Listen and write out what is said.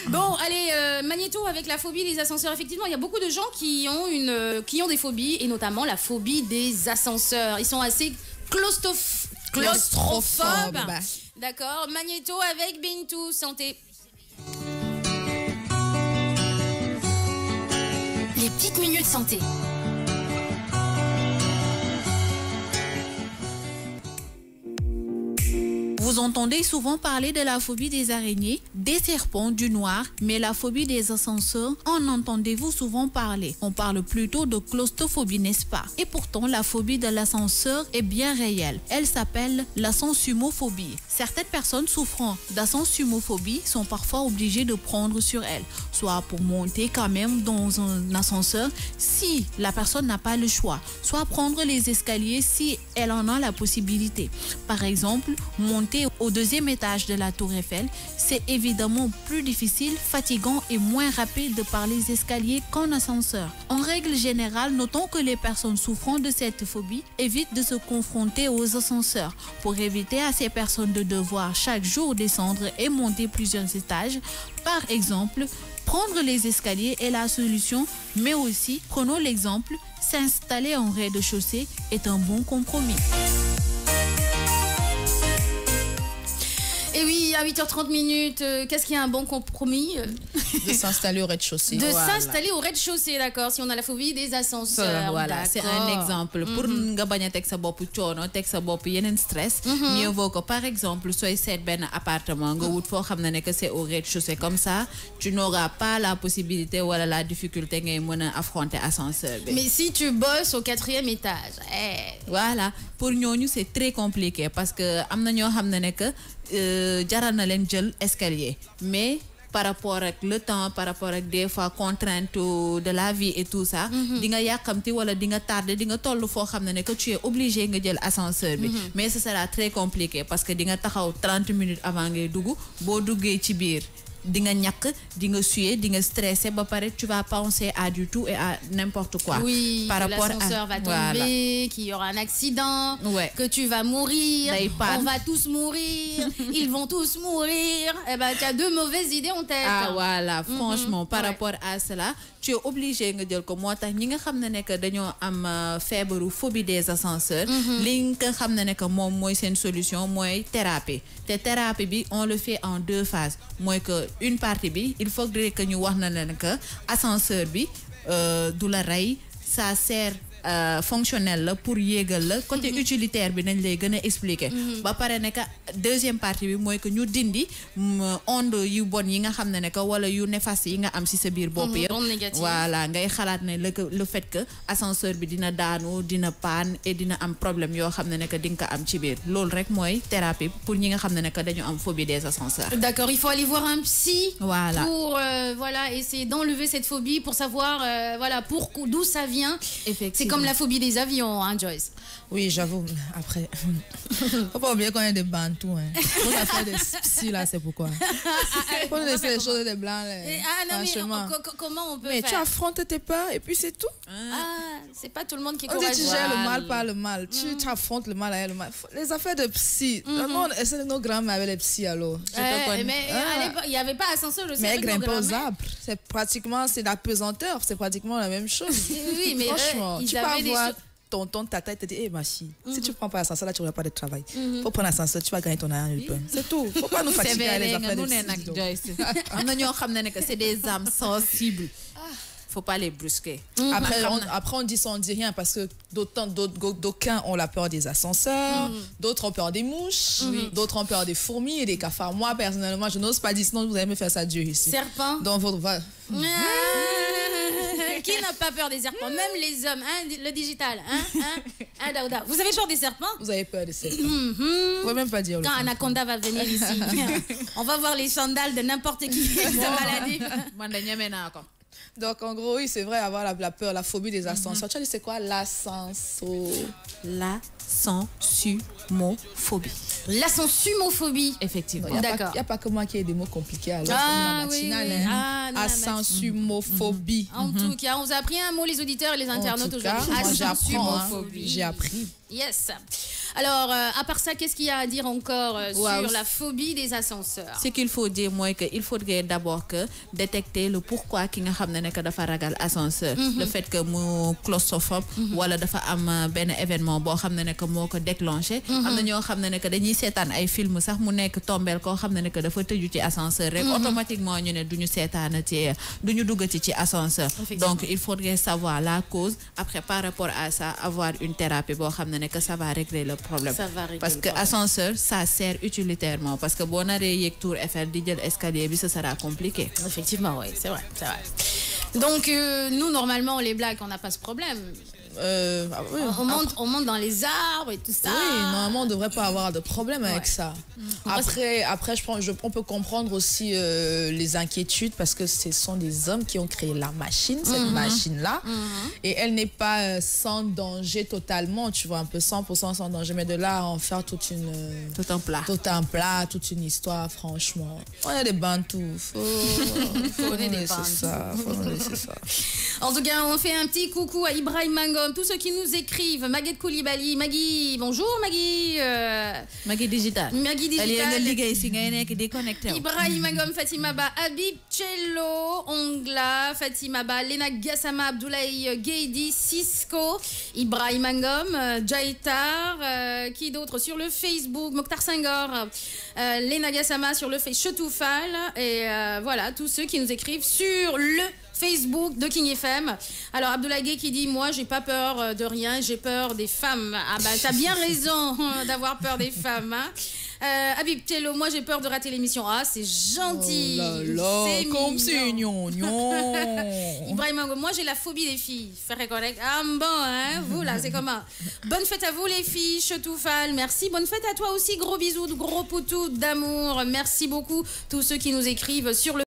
Bon, allez, Magnéto avec la phobie des ascenseurs. Effectivement, il y a beaucoup de gens qui ont des phobies, et notamment la phobie des ascenseurs. Ils sont assez claustrophobes. D'accord. Magnéto avec Bintou, santé. Les petites minutes santé. Vous entendez souvent parler de la phobie des araignées, des serpents, du noir, mais la phobie des ascenseurs, en entendez-vous souvent parler? On parle plutôt de claustrophobie, n'est-ce pas? Et pourtant, la phobie de l'ascenseur est bien réelle. Elle s'appelle l'ascensumophobie. Certaines personnes souffrant d'ascensumophobie sont parfois obligées de prendre sur elle, soit pour monter quand même dans un ascenseur si la personne n'a pas le choix, soit prendre les escaliers si elle en a la possibilité. Par exemple, monter au deuxième étage de la Tour Eiffel, c'est évidemment plus difficile, fatigant et moins rapide par les escaliers qu'en ascenseur. En règle générale, notons que les personnes souffrant de cette phobie évitent de se confronter aux ascenseurs pour éviter à ces personnes de devoir chaque jour descendre et monter plusieurs étages. Par exemple, prendre les escaliers est la solution, mais aussi, prenons l'exemple, s'installer en rez-de-chaussée est un bon compromis. Et oui, à 8h30, qu'est-ce qu'il y a un bon compromis? De s'installer au rez-de-chaussée. De s'installer au rez-de-chaussée, d'accord, si on a la phobie des ascenseurs. Voilà, c'est un exemple. Pour nga baña tek sa bop ciono, tek sa bop yenen stress, mieux vaut que par exemple, soy set ben appartement, nga wut fo xamna que c'est au rez-de-chaussée, comme ça, tu n'auras pas la possibilité ou la difficulté ngay mëna affronter ascenseur. Mais si tu bosses au 4e étage, voilà, pour ñooñu c'est très compliqué parce que amna ñoo xamna que jaral na len jël escalier, mais par rapport avec le temps, par rapport avec des fois contraintes de la vie et tout ça, di nga yakamti wala di nga tardé, di nga tollu fo xamné que tu es obligé nga jël ascenseur bi, mais ce sera très compliqué parce que di nga taxaw 30 minutes avant ngay dugg, bo duggé ci biir di nga ñak, di nga suer, di nga stressé, ba paré tu vas penser à du tout et à n'importe quoi. Oui, par rapport l'ascenseur va tomber, qu'il y aura un accident, que tu vas mourir, on va tous mourir, ils vont tous mourir. Eh ben, tu as deux mauvaises idées en tête. Ah voilà, franchement, par rapport à cela, tu es obligé nga jël ko motax ñi nga xamné nek dañoo am fièvre phobie des ascenseurs, li nga xamné nek mom moy sen solution moy thérapie. Té thérapie bi on le fait en deux phases. Moy que une partie bi, il faudrait que ñu wax na leen que ascenseur bi du la ray, ça sert fonctionnel pour yégal la côté utilitaire bi nañ lay gëna expliquer ba paré nek deuxième partie bi moy que ñu dindi onde yu bon yi nga xamné nek wala yu néfaste yi nga am ci sa biir bop yépp voilà ngay xalaat né le fait que ascenseur bi dina daanu dina panne et dina am problème yo xamné nek di nga am ci biir lool rek moy thérapie pour ñi nga xamné nek dañu am phobie des ascenseurs. D'accord, il faut aller voir un psy voilà pour voilà essayer d'enlever cette phobie pour savoir voilà d'où ça vient. C'est comme la phobie des avions, hein, Joyce? Oui, j'avoue. Après, faut pas oublier qu'on est des bantous. Hein. Faut faire des psy là, c'est pourquoi. Faut laisser les choses des blancs. Comment on peut mais faire? Tu affrontes tes peurs et puis c'est tout. C'est pas tout le monde qui est courageux. courageux. Tu gères le mal par le mal. Tu affrontes le mal avec le mal. Les affaires de psy. Le monde essaie de nos grands-mères avec les psy alors. Mais il n'y avait pas ascenseur, je sais. Mais grimper aux arbres, c'est pratiquement, c'est la pesanteur, c'est pratiquement la même chose. Oui, mais franchement, tu peux avoir tonton, tata, te dit, hé ma fille, si tu prends pas l'ascenseur, là tu n'auras pas de travail. Faut prendre l'ascenseur, tu vas gagner ton argent. C'est tout. Faut pas nous fatiguer avec les affaires de psy. C'est des âmes sensibles. Faut pas les brusquer. Après on dit ça, on dit rien parce que d'aucuns ont la peur des ascenseurs, d'autres ont peur des mouches, d'autres ont peur des fourmis et des cafards. Moi personnellement, je n'ose pas dire, sinon vous allez me faire ça dur ici. Serpent. Donc qui n'a pas peur des serpents? Même les hommes, hein, le digital, hein, Daouda. Vous avez peur des serpents? Vous avez peur des serpents. Vous pouvez même pas dire. Quand Anaconda va venir ici, on va voir les sandales de n'importe qui se balader. Donc en gros, oui, c'est vrai, avoir la peur, la phobie des ascenseurs. Tu as dit c'est quoi l'ascensophobie? L'ascensumophobie. Effectivement. D'accord. Il n'y a pas que moi qui ai des mots compliqués alors. Ascensumophobie. En tout cas, on vous a appris un mot les auditeurs et les internautes aujourd'hui. J'ai appris. Yes. Alors, à part ça, qu'est-ce qu'il y a à dire encore sur la phobie des ascenseurs? Ce qu'il faut dire, moi, qu'il faudrait d'abord détecter le pourquoi qui nga xamné que dafa ragal ascenseur. Le fait que mu claustrophobe wala dafa am ben événement bo xamné que moko déclencher. Amna ñoo xamné que dañuy sétane ay film sax mu nekk tombel ko xamné que dafa tëju ci ascenseur rek automatiquement ñu né duñu sétane ci duñu duggati ci ascenseur. Donc il faudrait savoir la cause après par rapport à ça avoir une thérapie bo xamné que ça va régler le problème. Parce que ascenseur ça sert utilitairement parce que bon naré yek tour Eiffel di jël escalier bi ça sera compliqué. Effectivement, oui, c'est vrai, c'est vrai. Donc nous normalement les blagues on n'a pas ce problème. Oui, on monte dans les arbres et tout ça. Oui, normalement, on ne devrait pas avoir de problème avec ça. Après on peut comprendre aussi les inquiétudes parce que ce sont des hommes qui ont créé la machine, cette machine-là. Et elle n'est pas sans danger totalement, tu vois, un peu 100% sans danger. Mais de là à en faire tout un plat, toute une histoire, franchement. On a des bantous. Faut laisser ça. En tout cas, on fait un petit coucou à Ibrahim Mangom. Tous ceux qui nous écrivent, Maguette Koulibaly, Maggie, bonjour Maggie. Maggie Digital. Ibrahim Mangom, Fatima Ba, Habib Cello, Ongla, Fatima Ba, Lena Gassama, Abdoulaye Gueidi, Cisco, Ibrahim Mangom, Jaitar, qui d'autre sur le Facebook, Mokhtar Senghor, Lena Gassama sur le Facebook, Chetoufal, et voilà, tous ceux qui nous écrivent sur le Facebook de King FM. Alors Abdoulaye Gueye qui dit moi j'ai pas peur de rien, j'ai peur des femmes. Ah bah t'as bien raison d'avoir peur des femmes. Habib Tello, moi j'ai peur de rater l'émission. Ah c'est gentil. Oh là là, comme c'est gnon. Ibrahim, moi j'ai la phobie des filles. Faire correct. Ah bon hein, vous là c'est comment? Bonne fête à vous les filles, Chetoufal. Merci. Bonne fête à toi aussi. Gros bisous, gros poutous d'amour. Merci beaucoup tous ceux qui nous écrivent sur le